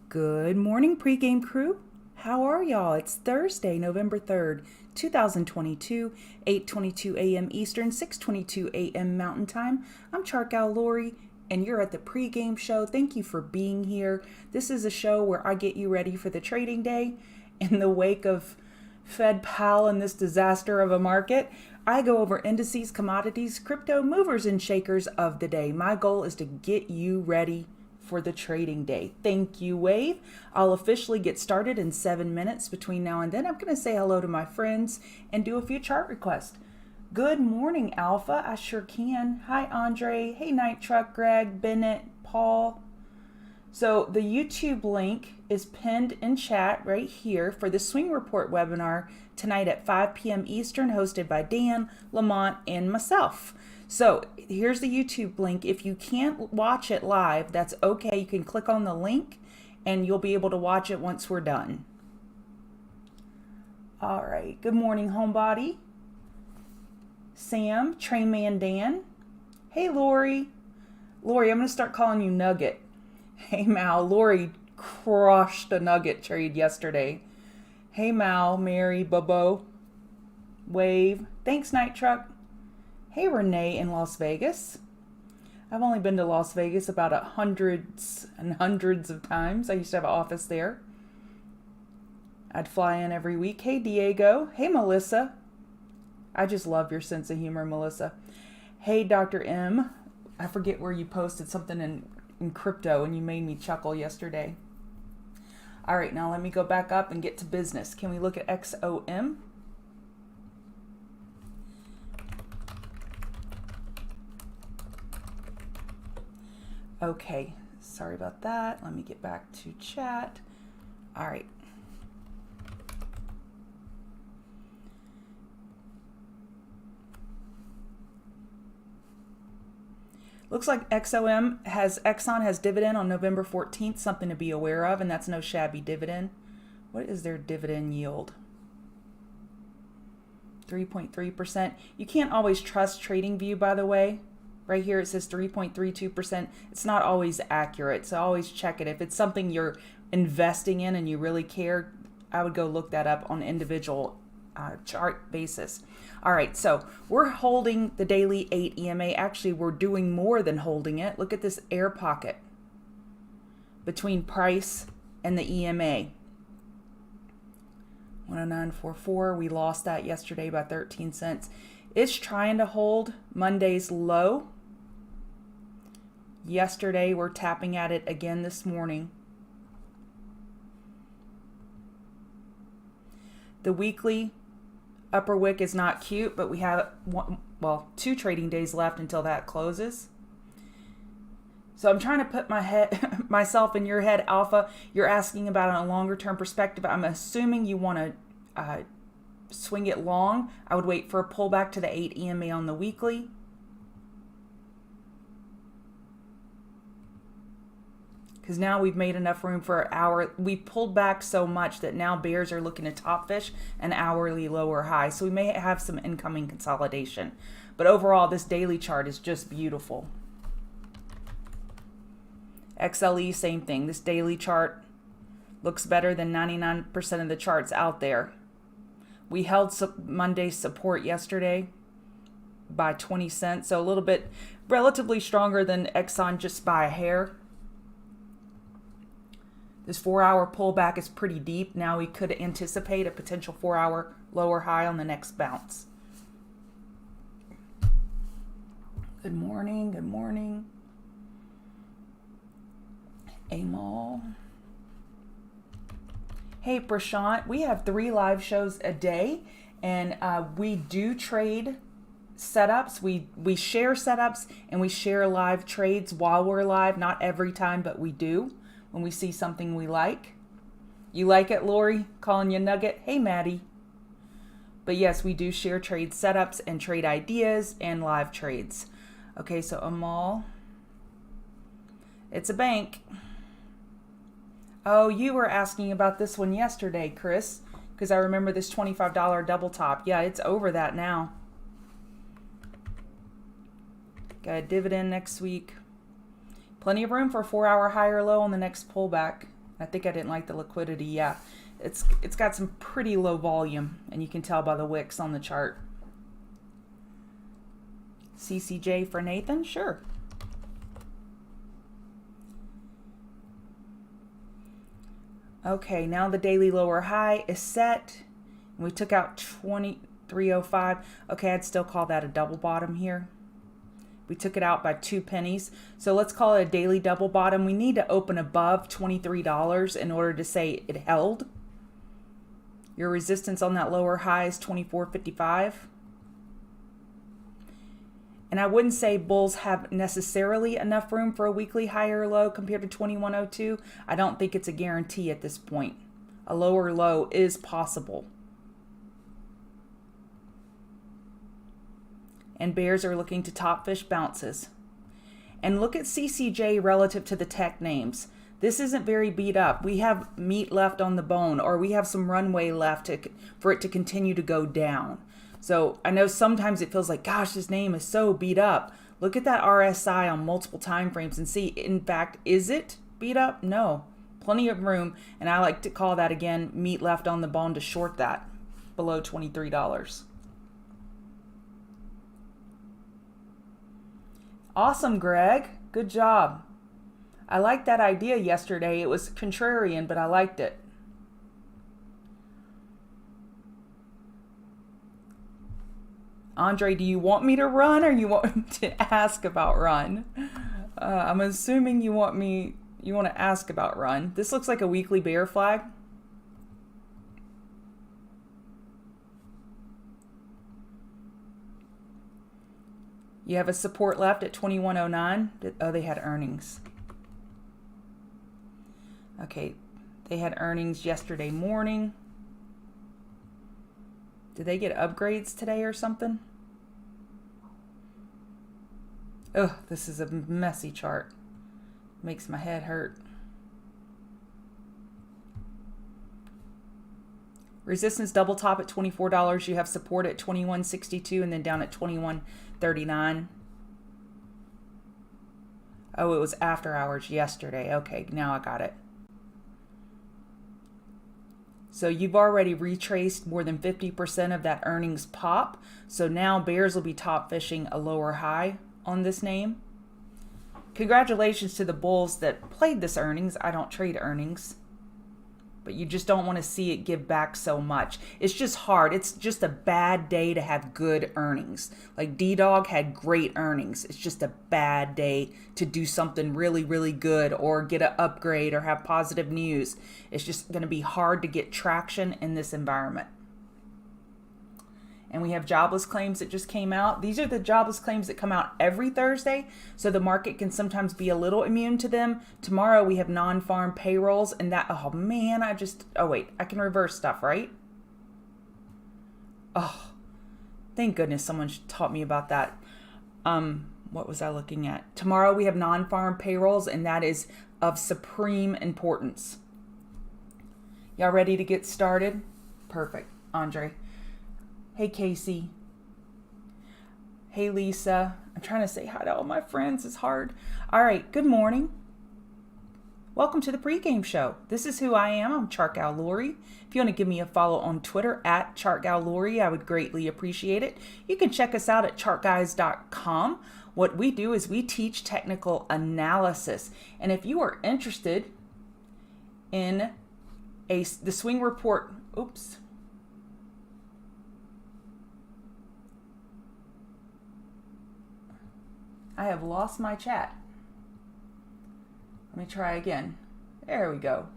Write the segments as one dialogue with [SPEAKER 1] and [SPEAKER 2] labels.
[SPEAKER 1] Good morning, pregame crew. How are y'all? It's Thursday, November 3rd, 2022, 8:22 a.m. Eastern, 6:22 a.m. Mountain Time. I'm Charkow Lori, and you're at the pregame show. Thank you for being here. This is a show where I get you ready for the trading day. In the wake of Fed Powell and this disaster of a market, I go over indices, commodities, crypto, movers and shakers of the day. My goal is to get you ready for the trading day. Thank you, Wave. I'll officially get started in 7 minutes. Between now and then, I'm going to say hello to my friends and do a few chart requests. Good morning, Alpha. I sure can. Hi, Andre. Hey, Night Truck, Greg, Bennett, Paul. So the YouTube link is pinned in chat right here for the Swing Report webinar tonight at 5 p.m. Eastern, hosted by Dan, Lamont, and myself. So here's the YouTube link. If you can't watch it live, that's okay. You can click on the link and you'll be able to watch it once we're done. All right. Good morning, Homebody. Sam, Trainman Dan. Hey, Lori. Lori, I'm going to start calling you Nugget. Hey, Mal. Lori crushed a Nugget trade yesterday. Hey, Mal, Mary, Bobo, Wave. Thanks, Night Truck. Hey, Renee in Las Vegas. I've only been to Las Vegas about hundreds and hundreds of times. I used to have an office there. I'd fly in every week. Hey, Diego. Hey, Melissa. I just love your sense of humor, Melissa. Hey, Dr. M. I forget where you posted something in crypto and you made me chuckle yesterday. All right, now let me go back up and get to business. Can we look at XOM? Okay, sorry about that. Let me get back to chat. All right. Looks like Exxon has dividend on November 14th, something to be aware of, and that's no shabby dividend. What is their dividend yield? 3.3%. You can't always trust TradingView, by the way. Right here it says 3.32%. It's not always accurate, so always check it. If it's something you're investing in and you really care, I would go look that up on individual chart basis. All right, so we're holding the daily 8 EMA. Actually, we're doing more than holding it. Look at this air pocket between price and the EMA. 109.44. We lost that yesterday by 13 cents. It's trying to hold Monday's low. Yesterday, we're tapping at it again this morning. The weekly upper wick is not cute, but we have 2 trading days left until that closes. So I'm trying to put myself in your head, Alpha. You're asking about it on a longer term perspective. I'm assuming you want to swing it long. I would wait for a pullback to the 8 EMA on the weekly. Because now we've made enough room for an hour. We pulled back so much that now bears are looking to top fish an hourly lower high. So we may have some incoming consolidation. But overall, this daily chart is just beautiful. XLE, same thing. This daily chart looks better than 99% of the charts out there. We held Monday's support yesterday by 20 cents. So a little bit relatively stronger than Exxon just by a hair. This 4-hour pullback is pretty deep. Now we could anticipate a potential 4-hour lower high on the next bounce. Good morning. Good morning. Amal. Hey, Prashant. We have 3 live shows a day, and we do trade setups. We share setups, and we share live trades while we're live. Not every time, but we do. When we see something we like. You like it, Lori? Calling you Nugget? Hey, Maddie. But yes, we do share trade setups and trade ideas and live trades. Okay, so Amal. It's a bank. Oh, you were asking about this one yesterday, Chris, because I remember this $25 double top. Yeah, it's over that now. Got a dividend next week. Plenty of room for a 4-hour high or low on the next pullback. I think I didn't like the liquidity. Yeah, it's got some pretty low volume, and you can tell by the wicks on the chart. CCJ for Nathan? Sure. Okay, now the daily lower high is set. We took out 23.05. Okay, I'd still call that a double bottom here. We took it out by 2 pennies. So let's call it a daily double bottom. We need to open above $23 in order to say it held. Your resistance on that lower high is 24.55. And I wouldn't say bulls have necessarily enough room for a weekly higher low compared to 21.02. I don't think it's a guarantee at this point. A lower low is possible. And bears are looking to top fish bounces. And look at CCJ relative to the tech names. This isn't very beat up. We have meat left on the bone, or we have some runway left for it to continue to go down. So I know sometimes it feels like, gosh, this name is so beat up. Look at that RSI on multiple time frames and see, in fact, is it beat up? No. Plenty of room. And I like to call that, again, meat left on the bone to short that below $23. Awesome, Greg. Good job. I liked that idea yesterday. It was contrarian, but I liked it. Andre, do you want me to run or you want me to ask about run? I'm assuming you want to ask about run. This looks like a weekly bear flag. You have a support left at 21.09. Oh, they had earnings. Okay, they had earnings yesterday morning. Did they get upgrades today or something? Ugh, this is a messy chart. Makes my head hurt. Resistance double top at $24. You have support at $21.62 and then down at $21.39. Oh, it was after hours yesterday. Okay, now I got it. So you've already retraced more than 50% of that earnings pop. So now bears will be top fishing a lower high on this name. Congratulations to the bulls that played this earnings. I don't trade earnings. But you just don't want to see it give back so much. It's just hard. It's just a bad day to have good earnings. Like D-Dog had great earnings. It's just a bad day to do something really, really good or get an upgrade or have positive news. It's just going to be hard to get traction in this environment. And we have jobless claims that just came out. These are the jobless claims that come out every Thursday, so the market can sometimes be a little immune to them. Tomorrow we have non-farm payrolls, and that, oh man, oh wait, I can reverse stuff, right? Oh, thank goodness someone taught me about that. What was I looking at? Tomorrow we have non-farm payrolls, and that is of supreme importance. Y'all ready to get started? Perfect, Andre. Hey, Casey. Hey, Lisa. I'm trying to say hi to all my friends. It's hard. All right. Good morning. Welcome to the pregame show. This is who I am. I'm Chartgal Lori. If you want to give me a follow on Twitter at Chartgal Lori, I would greatly appreciate it. You can check us out at chartguys.com. What we do is we teach technical analysis. And if you are interested in the swing report, I have lost my chat. Let me try again. There we go.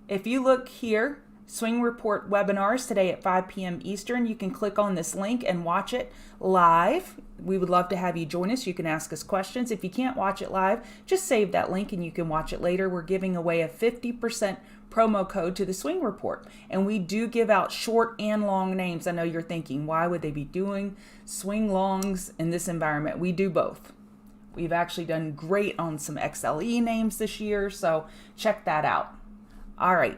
[SPEAKER 1] If you look here, Swing Report webinars today at 5 p.m. Eastern. You can click on this link and watch it live. We would love to have you join us. You can ask us questions. If you can't watch it live, just save that link and you can watch it later. We're giving away a 50% promo code to the Swing Report. And we do give out short and long names. I know you're thinking, why would they be doing swing longs in this environment? We do both. We've actually done great on some XLE names this year, so check that out. All right,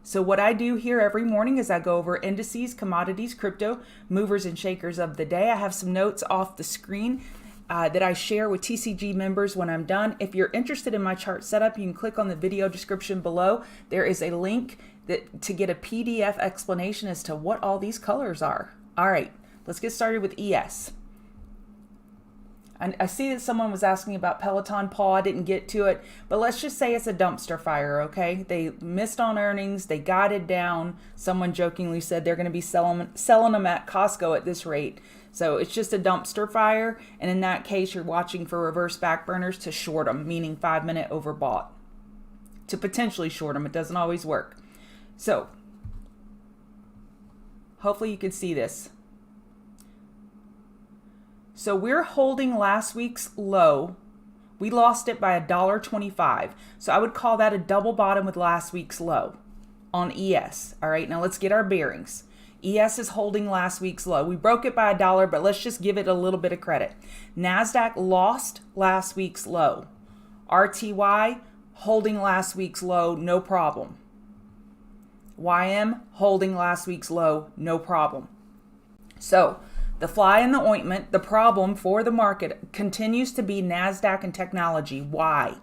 [SPEAKER 1] so what I do here every morning is I go over indices, commodities, crypto, movers and shakers of the day. I have some notes off the screen. that I share with TCG members when I'm done. If you're interested in my chart setup, you can click on the video description below. There is a link to get a PDF explanation as to what all these colors are. All right, let's get started with ES. I see that someone was asking about Peloton. Paul, I didn't get to it, but let's just say it's a dumpster fire, okay? They missed on earnings. They guided down. Someone jokingly said they're going to be selling them at Costco at this rate. So it's just a dumpster fire. And in that case, you're watching for reverse backburners to short them, meaning 5-minute overbought. To potentially short them. It doesn't always work. So hopefully you can see this. So we're holding last week's low. We lost it by $1.25. So I would call that a double bottom with last week's low on ES. All right, now let's get our bearings. ES is holding last week's low. We broke it by $1, but let's just give it a little bit of credit. NASDAQ lost last week's low. RTY holding last week's low, no problem. YM holding last week's low, no problem. So the fly in the ointment, the problem for the market continues to be NASDAQ and technology. Why?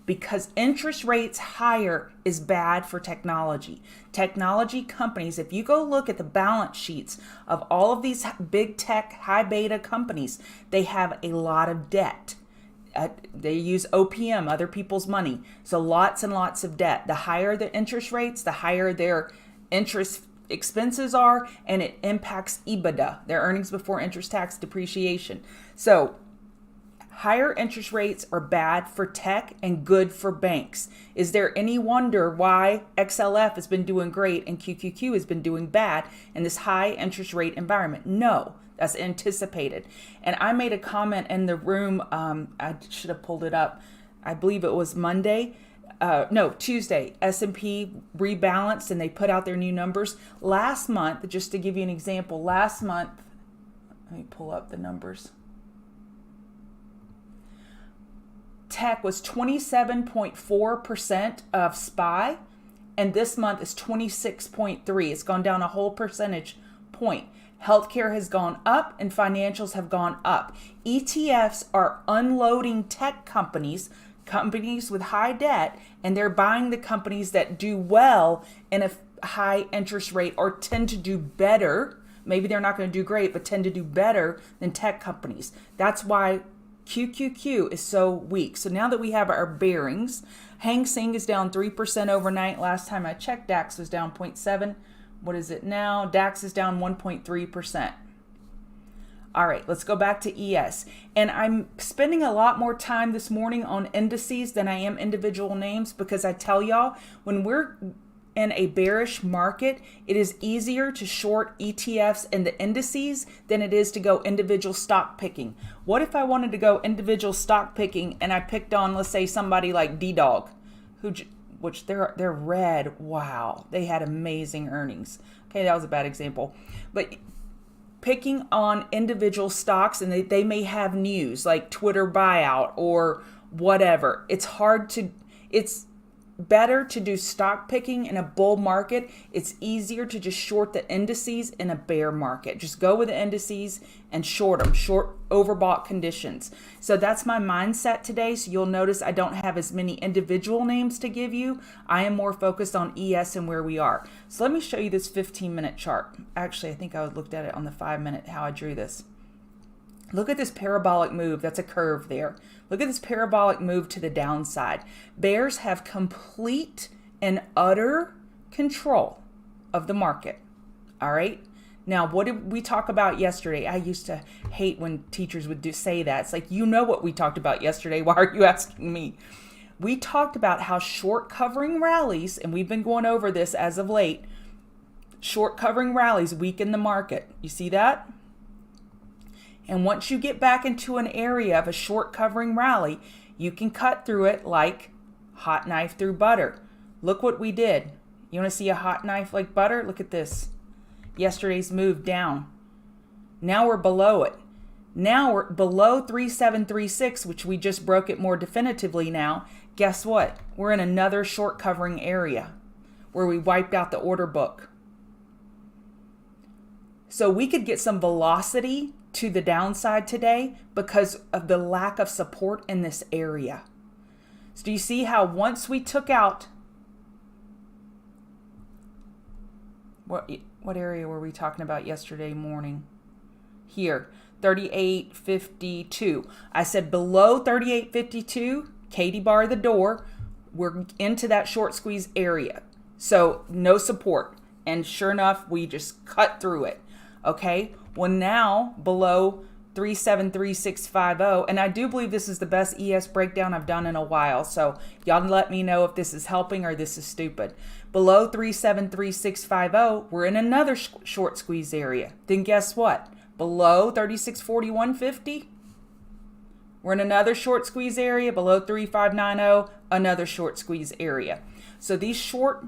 [SPEAKER 1] Because interest rates higher is bad for technology. Technology companies, if you go look at the balance sheets of all of these big tech, high beta companies, they have a lot of debt. They use OPM, other people's money. So lots and lots of debt. The higher the interest rates, the higher their interest expenses are, and it impacts EBITDA, their earnings before interest, tax, depreciation. So higher interest rates are bad for tech and good for banks. Is there any wonder why XLF has been doing great and QQQ has been doing bad in this high interest rate environment? No, that's anticipated. And I made a comment in the room, I should have pulled it up. I believe it was Tuesday, S&P rebalanced and they put out their new numbers. Last month, just to give you an example, let me pull up the numbers. Tech was 27.4% of SPY, and this month is 26.3%. It's gone down a whole percentage point. Healthcare has gone up and financials have gone up. ETFs are unloading tech companies with high debt, and they're buying the companies that do well in a high interest rate or tend to do better. Maybe they're not going to do great, but tend to do better than tech companies. That's why QQQ is so weak. So now that we have our bearings, Hang Seng is down 3% overnight. Last time I checked, DAX was down 0.7. What is it now? DAX is down 1.3%. All right, let's go back to ES. And I'm spending a lot more time this morning on indices than I am individual names, because I tell y'all, when we're in a bearish market, it is easier to short ETFs and the indices than it is to go individual stock picking. What if I wanted to go individual stock picking and I picked on, let's say, somebody like D-Dog, which they're red. Wow, they had amazing earnings. Okay, that was a bad example. But picking on individual stocks, and they may have news like Twitter buyout or whatever. It's better to do stock picking in a bull market. It's easier to just short the indices in a bear market. Just go with the indices and short them, short overbought conditions. So that's my mindset today. So you'll notice I don't have as many individual names to give you. I am more focused on ES and where we are. So let me show you this 15-minute chart. Actually, I think I looked at it on the 5-minute, how I drew this. Look at this parabolic move. That's a curve there. Look at this parabolic move to the downside. Bears have complete and utter control of the market. All right. Now, what did we talk about yesterday? I used to hate when teachers would say that. It's like, you know what we talked about yesterday. Why are you asking me? We talked about how short covering rallies, and we've been going over this as of late, short covering rallies weaken the market. You see that? And once you get back into an area of a short covering rally, you can cut through it like hot knife through butter. Look what we did. You want to see a hot knife like butter? Look at this. Yesterday's move down. Now we're below it. Now we're below 3736, which we just broke it more definitively now. Guess what? We're in another short covering area where we wiped out the order book. So we could get some velocity to the downside today because of the lack of support in this area. So do you see how once we took out, what area were we talking about yesterday morning? Here, 38.52. I said below 38.52, Katie bar the door, we're into that short squeeze area. So no support. And sure enough, we just cut through it. Okay, well now below 373650, and I do believe this is the best ES breakdown I've done in a while, so y'all let me know if this is helping or this is stupid. Below 373650, we're in another short squeeze area. Then guess what? Below 3641.50, we're in another short squeeze area. Below 3590, another short squeeze area. So these short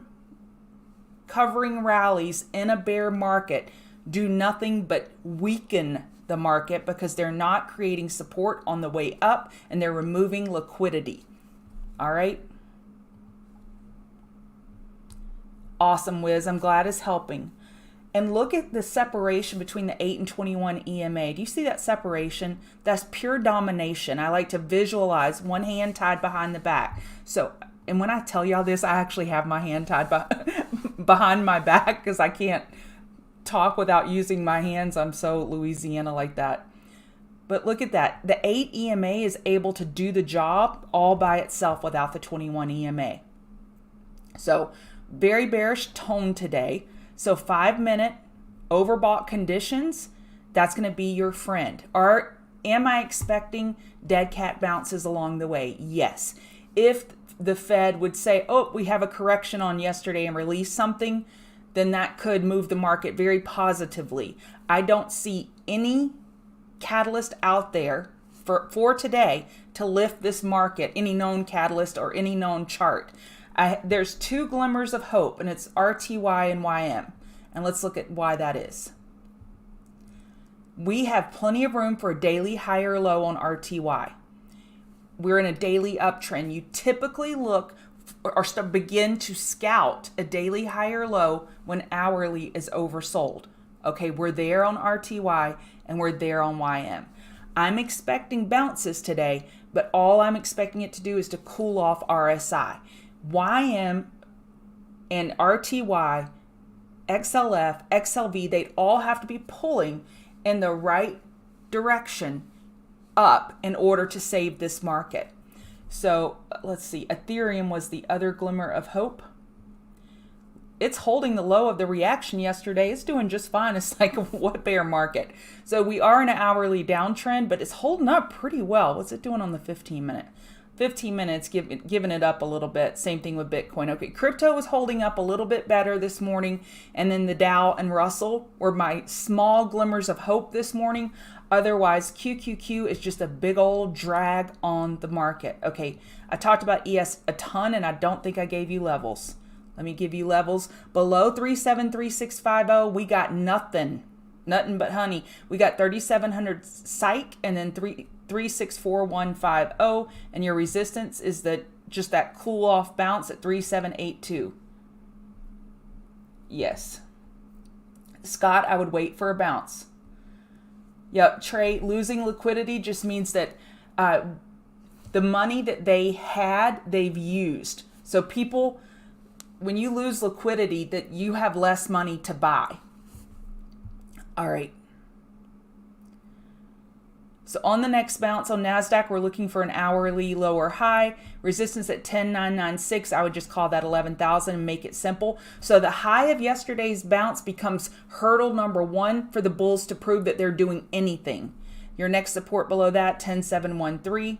[SPEAKER 1] covering rallies in a bear market do nothing but weaken the market because they're not creating support on the way up and they're removing liquidity. All right. Awesome, Wiz. I'm glad it's helping. And look at the separation between the 8 and 21 EMA. Do you see that separation? That's pure domination. I like to visualize one hand tied behind the back. So, and when I tell y'all this, I actually have my hand tied behind my back because I can't talk without using my hands. I'm so Louisiana like that. But look at that. The 8 EMA is able to do the job all by itself without the 21 EMA. So very bearish tone today. So 5-minute overbought conditions, that's going to be your friend. Or am I expecting dead cat bounces along the way? Yes. If the Fed would say, oh, we have a correction on yesterday and release something, then that could move the market very positively. I don't see any catalyst out there for today to lift this market, any known catalyst or any known chart. There's two glimmers of hope, and it's RTY and YM. And let's look at why that is. We have plenty of room for a daily higher low on RTY. We're in a daily uptrend. You typically look or begin to scout a daily higher low when hourly is oversold. Okay, we're there on RTY and we're there on YM. I'm expecting bounces today, but all I'm expecting it to do is to cool off RSI. YM and RTY, XLF, XLV, they'd all have to be pulling in the right direction up in order to save this market. So let's see, Ethereum was the other glimmer of hope. It's holding the low of the reaction yesterday. It's doing just fine. It's like, what bear market? So we are in an hourly downtrend, but it's holding up pretty well. What's it doing on the 15-minute? 15 minutes, giving it up a little bit. Same thing with Bitcoin. Okay, crypto was holding up a little bit better this morning, and then the Dow and Russell were my small glimmers of hope this morning. Otherwise, QQQ is just a big old drag on the market. Okay, I talked about ES a ton, and I don't think I gave you levels. Let me give you levels. Below 373650, we got nothing but honey. We got 3700 psych, and then 364150, and your resistance is just that cool off bounce at 3782. Yes. Scott, I would wait for a bounce. Yep, Trey, losing liquidity just means that the money that they had, they've used. So people, when you lose liquidity, that you have less money to buy. All right. So on the next bounce on NASDAQ, we're looking for an hourly lower high. Resistance at 10,996. I would just call that 11,000 and make it simple. So the high of yesterday's bounce becomes hurdle number 1 for the bulls to prove that they're doing anything. Your next support below that, 10,713.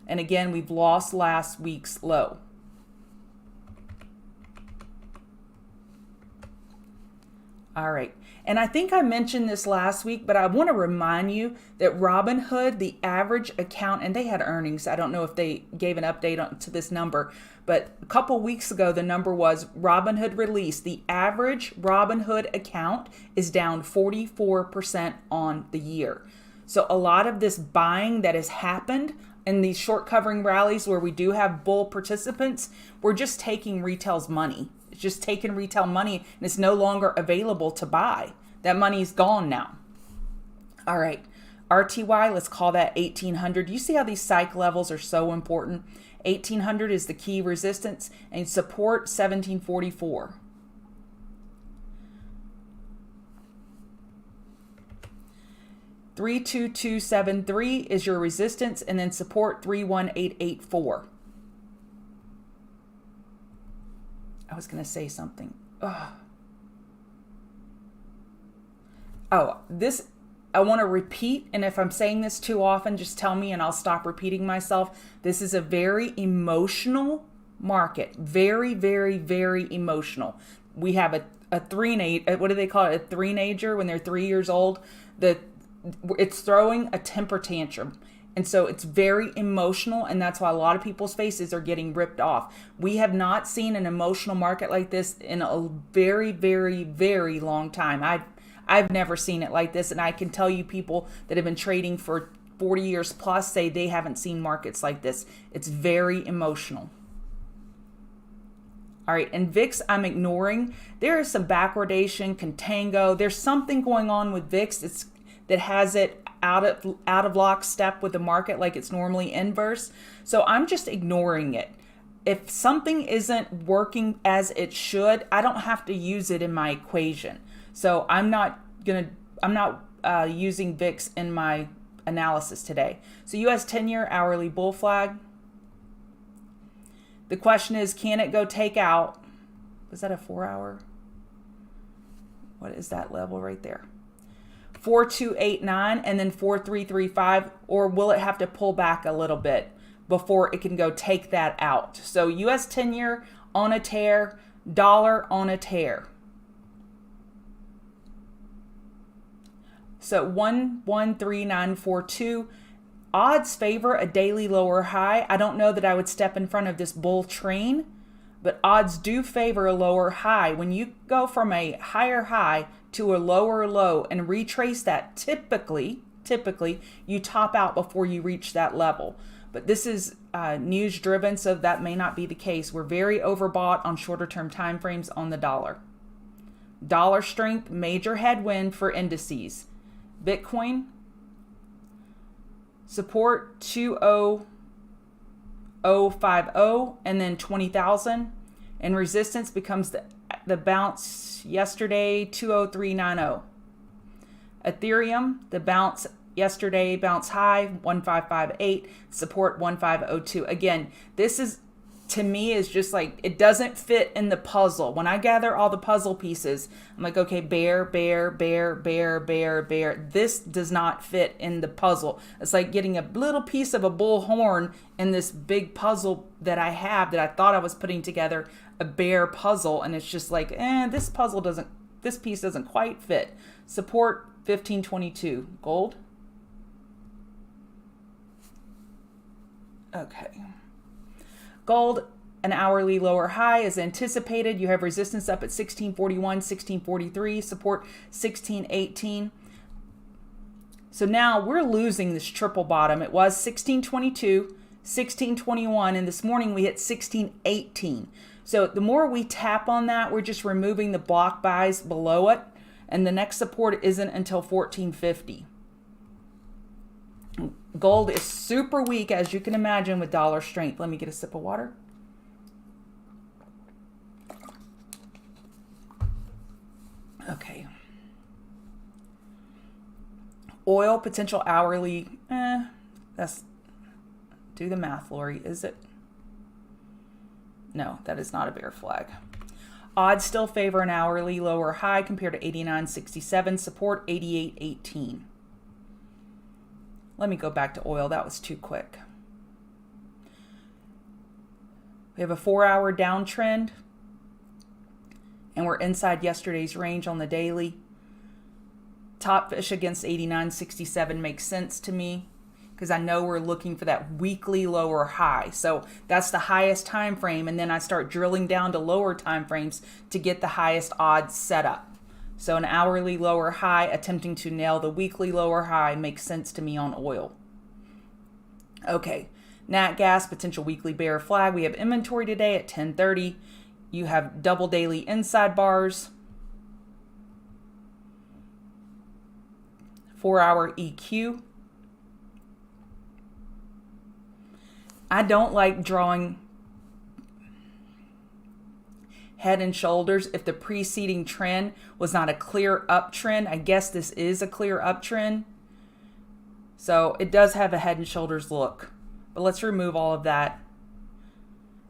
[SPEAKER 1] And again, we've lost last week's low. All right. And I think I mentioned this last week, but I want to remind you that Robinhood, the average account, and they had earnings. I don't know if they gave an update to this number, but a couple weeks ago, the number was Robinhood released. The average Robinhood account is down 44% on the year. So a lot of this buying that has happened in these short covering rallies where we do have bull participants, we're just taking retail's money. It's just taking retail money and it's no longer available to buy. That money's gone now. All right, RTY, let's call that 1800. You see how these psych levels are so important? 1800 is the key resistance, and support 1744. $32273 is your resistance, and then support 31884. I was going to say something. Ugh. Oh, this, I want to repeat, and if I'm saying this too often, just tell me and I'll stop repeating myself. This is a very emotional market. Very, very, very emotional. We have a what do they call it? A three-nager when they're 3 years old. It's throwing a temper tantrum. And so it's very emotional, and that's why a lot of people's faces are getting ripped off. We have not seen an emotional market like this in a very, very, very long time. I've never seen it like this, and I can tell you people that have been trading for 40 years plus say they haven't seen markets like this. It's very emotional. All right, and VIX I'm ignoring. There is some backwardation, contango. There's something going on with VIX that has it out of lockstep with the market like it's normally inverse. So I'm just ignoring it. If something isn't working as it should, I don't have to use it in my equation. So I'm not using VIX in my analysis today. So US 10-year hourly bull flag. The question is, can it go take out? Was that a 4-hour? What is that level right there? 4289 and then 4335, or will it have to pull back a little bit before it can go take that out? So US 10-year on a tear, dollar on a tear. So 113942, odds favor a daily lower high. I don't know that I would step in front of this bull train, but odds do favor a lower high. When you go from a higher high to a lower low and retrace that, typically you top out before you reach that level. But this is news driven, so that may not be the case. We're very overbought on shorter term time frames on the dollar. Dollar strength, major headwind for indices. Bitcoin, support 20050 and then 20,000, and resistance becomes the bounce yesterday, 20390. Ethereum, the bounce yesterday, bounce high 1558, support 1502. Again, this is, to me, is just like, it doesn't fit in the puzzle. When I gather all the puzzle pieces, I'm like, okay, bear. This does not fit in the puzzle. It's like getting a little piece of a bull horn in this big puzzle that I have, that I thought I was putting together a bear puzzle, and it's just like, this piece doesn't quite fit. Support 1522. Gold. Okay. Gold, an hourly lower high is anticipated. You have resistance up at 1641, 1643, support 1618. So now we're losing this triple bottom. It was 1622, 1621, and this morning we hit 1618. So the more we tap on that, we're just removing the block buys below it, and the next support isn't until 1450. Gold is super weak, as you can imagine, with dollar strength. Let me get a sip of water. Okay. Oil, potential hourly, that's, do the math, Lori, is it? No, that is not a bear flag. Odds still favor an hourly lower high compared to 89.67, support 88.18. Let me go back to oil. That was too quick. We have a 4-hour downtrend, and we're inside yesterday's range on the daily. Top fish against 89.67 makes sense to me, because I know we're looking for that weekly lower high. So that's the highest time frame, and then I start drilling down to lower time frames to get the highest odds set up. So an hourly lower high attempting to nail the weekly lower high makes sense to me on oil. Okay, nat gas, potential weekly bear flag. We have inventory today at 10:30. You have double daily inside bars. 4-hour EQ. I don't like drawing head and shoulders if the preceding trend was not a clear uptrend. I guess this is a clear uptrend. So it does have a head and shoulders look. But let's remove all of that.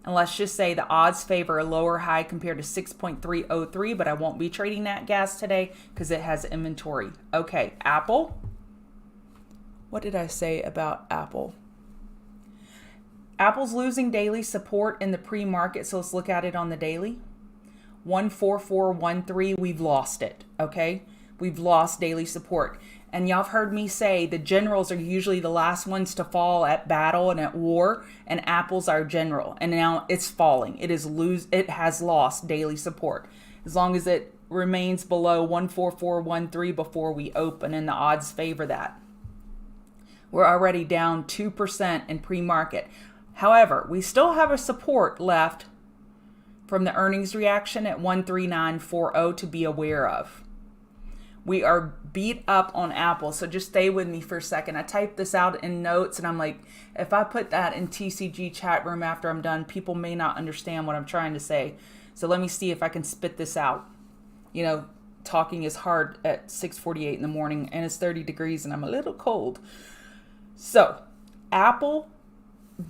[SPEAKER 1] And let's just say the odds favor a lower high compared to 6.303, but I won't be trading that gas today because it has inventory. Okay, Apple. What did I say about Apple? Apple's losing daily support in the pre-market, so let's look at it on the daily. 14413, we've lost it, okay? We've lost daily support. And y'all have heard me say the generals are usually the last ones to fall at battle and at war, and Apple's our general. And now it's falling. It has lost daily support. As long as it remains below 14413 before we open, and the odds favor that. We're already down 2% in pre-market. However, we still have a support left from the earnings reaction at 13940 to be aware of. We are beat up on Apple, so just stay with me for a second. I typed this out in notes, and I'm like, if I put that in TCG chat room after I'm done, people may not understand what I'm trying to say. So let me see if I can spit this out. You know, talking is hard at 6:48 in the morning, and it's 30 degrees, and I'm a little cold. So, Apple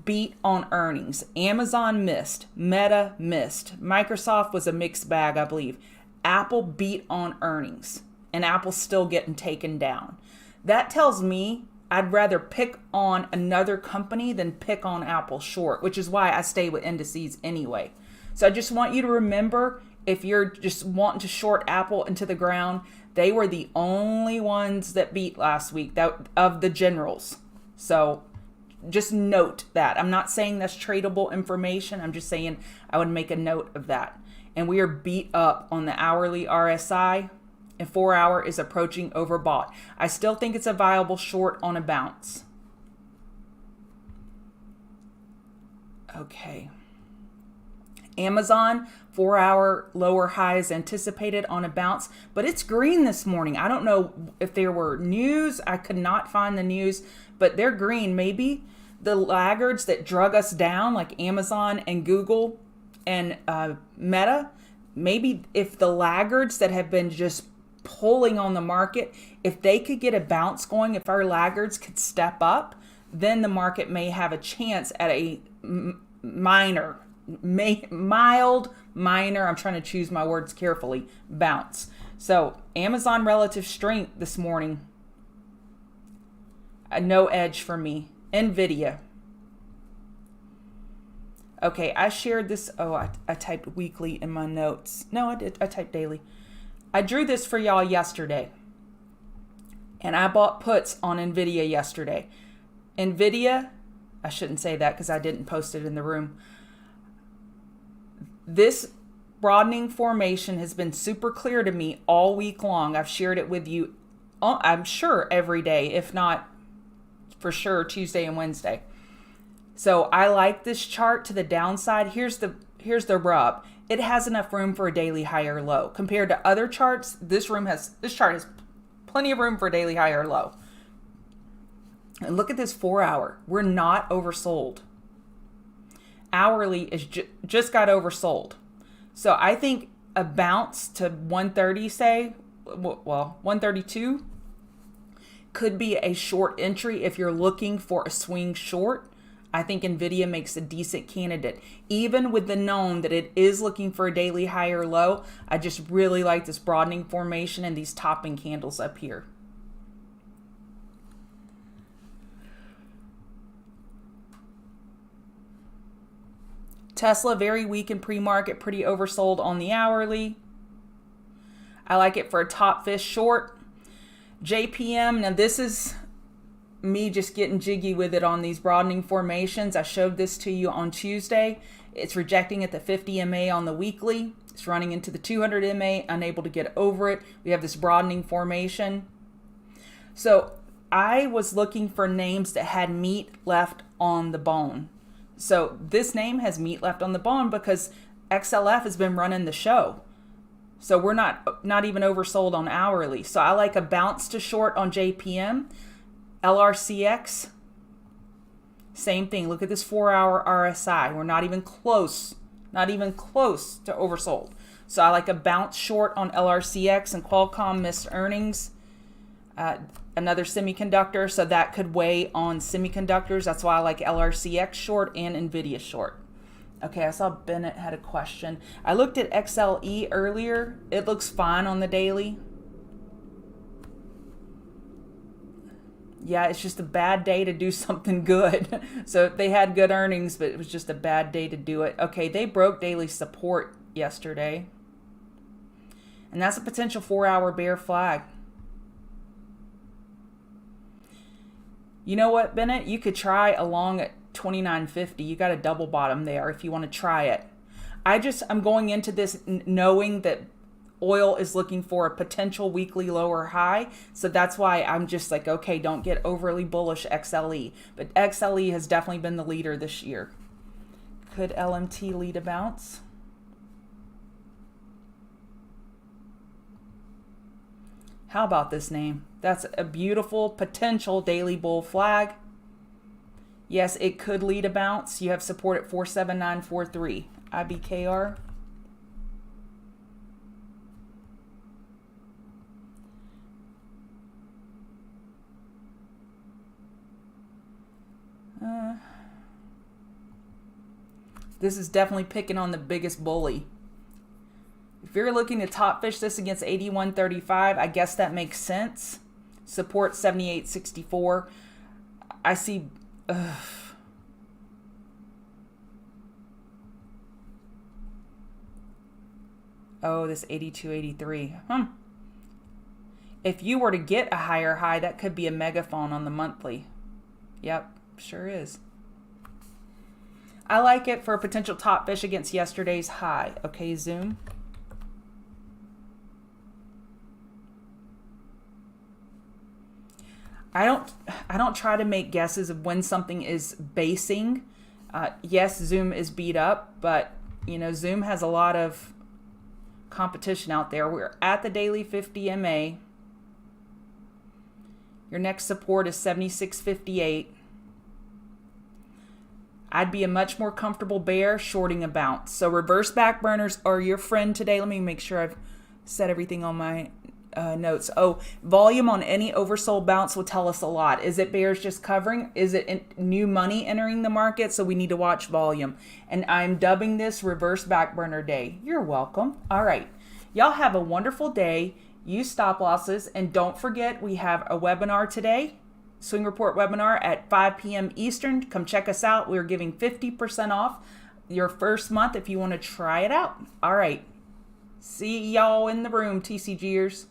[SPEAKER 1] beat on earnings. Amazon missed. Meta missed. Microsoft was a mixed bag, I believe. Apple beat on earnings, and Apple's still getting taken down. That tells me I'd rather pick on another company than pick on Apple short, which is why I stay with indices anyway. So I just want you to remember, if you're just wanting to short Apple into the ground, they were the only ones that beat last week of the generals. So just note that. I'm not saying that's tradable information. I'm just saying I would make a note of that. And we are beat up on the hourly RSI, and 4-hour is approaching overbought. I still think it's a viable short on a bounce. Okay. Amazon, 4-hour lower highs anticipated on a bounce, but it's green this morning. I don't know if there were news. I could not find the news, but they're green. Maybe the laggards that drug us down, like Amazon and Google and Meta, maybe if the laggards that have been just pulling on the market, if they could get a bounce going, if our laggards could step up, then the market may have a chance at a mild, minor, I'm trying to choose my words carefully, bounce. So Amazon relative strength this morning, no edge for me. Nvidia. Okay, I shared this. Oh, I typed weekly in my notes. No, I did. I typed daily. I drew this for y'all yesterday. And I bought puts on Nvidia yesterday. Nvidia, I shouldn't say that because I didn't post it in the room. This broadening formation has been super clear to me all week long. I've shared it with you, I'm sure, every day, if not for sure Tuesday and Wednesday. So I like this chart to the downside. Here's the rub. It has enough room for a daily high or low. Compared to other charts, this chart has plenty of room for a daily high or low. And look at this 4-hour. We're not oversold. Hourly is just got oversold. So I think a bounce to 130, say, well, 132 could be a short entry if you're looking for a swing short. I think Nvidia makes a decent candidate. Even with the known that it is looking for a daily high or low, I just really like this broadening formation and these topping candles up here. Tesla, very weak in pre-market, pretty oversold on the hourly. I like it for a top fish short. JPM, now this is me just getting jiggy with it on these broadening formations. I showed this to you on Tuesday. It's rejecting at the 50 MA on the weekly. It's running into the 200 MA, unable to get over it. We have this broadening formation. So I was looking for names that had meat left on the bone. So this name has meat left on the bone because XLF has been running the show. So we're not even oversold on hourly. So I like a bounce to short on JPM. LRCX, same thing. Look at this 4-hour RSI. We're not even close to oversold. So I like a bounce short on LRCX, and Qualcomm missed earnings. Another semiconductor, so that could weigh on semiconductors. That's why I like LRCX short and NVIDIA short. Okay, I saw Bennett had a question. I looked at XLE earlier. It looks fine on the daily. Yeah, it's just a bad day to do something good. So they had good earnings, but it was just a bad day to do it. Okay, they broke daily support yesterday. And that's a potential 4-hour bear flag. You know what, Bennett? You could try along at 29.50. You got a double bottom there if you want to try it. I'm going into this knowing that oil is looking for a potential weekly lower high. So that's why I'm just like, okay, don't get overly bullish XLE. But XLE has definitely been the leader this year. Could LMT lead a bounce? How about this name? That's a beautiful potential daily bull flag. Yes, it could lead a bounce. You have support at 47943. IBKR. This is definitely picking on the biggest bully. If you're looking to top fish this against 81.35, I guess that makes sense. Support 78.64. I see. Oh, this 82.83. If you were to get a higher high, that could be a megaphone on the monthly. Yep, sure is. I like it for a potential top fish against yesterday's high. Okay, Zoom. I don't try to make guesses of when something is basing. Yes, Zoom is beat up, but you know, Zoom has a lot of competition out there. We're at the daily 50 MA. Your next support is 76.58. I'd be a much more comfortable bear shorting a bounce. So reverse back burners are your friend today. Let me make sure I've set everything on my notes. Oh, volume on any oversold bounce will tell us a lot. Is it bears just covering? Is it new money entering the market? So we need to watch volume. And I'm dubbing this reverse back burner day. You're welcome. All right. Y'all have a wonderful day. Use stop losses. And don't forget, we have a webinar today. Swing Report webinar at 5 p.m. Eastern. Come check us out. We're giving 50% off your first month if you want to try it out. All right. See y'all in the room, TCGers.